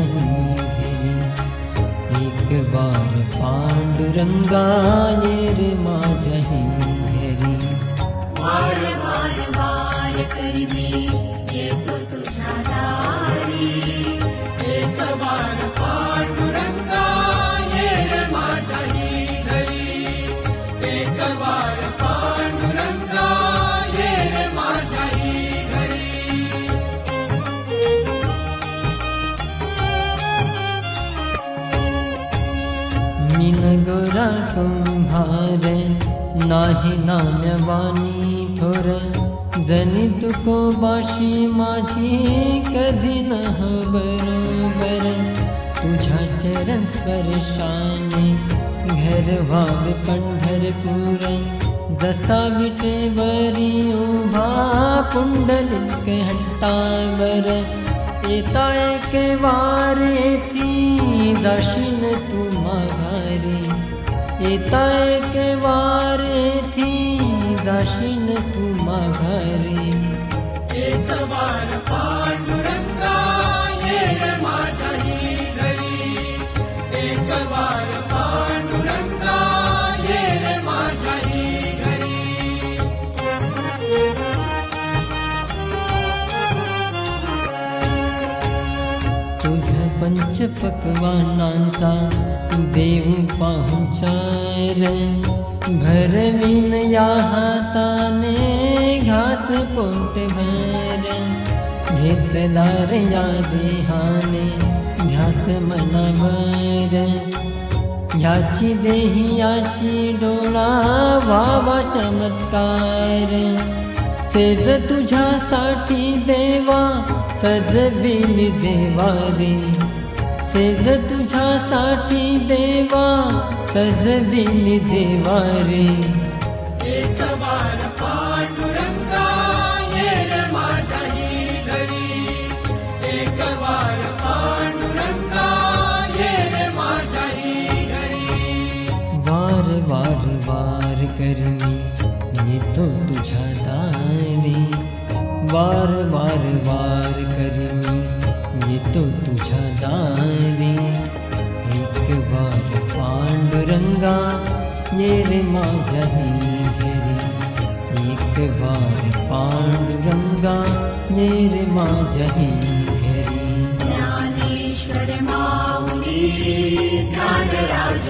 माझ्याही घरी. एक वार पांडुरंगा ये रे माझ्याही घरी. वार वार वार करी मी येतो तुझ्या दारी. एक वार पांडुरंगा ये रे माझ्याही घरी. एक वार पांडुरंगा ये रे माझ्याही घरी. मीन गोरा कुंभार नाही नाम्यवानी थोर. जनी तुको बाशी माझी कधी न बरोबर. तुझ्या चरण स्पर्शाने घर व्हावे पंढरपूर. जसा विटेवरी उभा पुंडलिक हट्टावर. येता एक वार येथी जाशीन तू माघारी. येता एक वार येथी जाशीन तू माघारी. एक वार पांडुरंगा ये रे माझ्याही घरी. एक वार पांडुरंगा ये रे माझ्याही घरी. तुझ पंचपक्वानांचा देऊ पाहुणचार. भरवीन या हाताने घास पोट भर. घेतला रे या देहाने ध्यास मनावर. याची देही याची डोळा व्हावा चमत्कार. सेज तुझ्यासाठी देवा सजविली देवारी. सेज तुझ्यासाठी देवा सजविली देवारी. एक वार पांडुरंगा ये रे माझ्याही घरी. एक वार पांडुरंगा ये रे माझ्याही घरी. वार वार वार कर मी येतो तुझ्या दारी. वार वार वार कर मी येतो तुझ्या दारी. एक वार पांडुरंगा ये रे माझ्याही घरी. एक वार पांडुरंगा ये रे माझ्याही घरी. ज्ञानेश्वर माऊली ज्ञानराज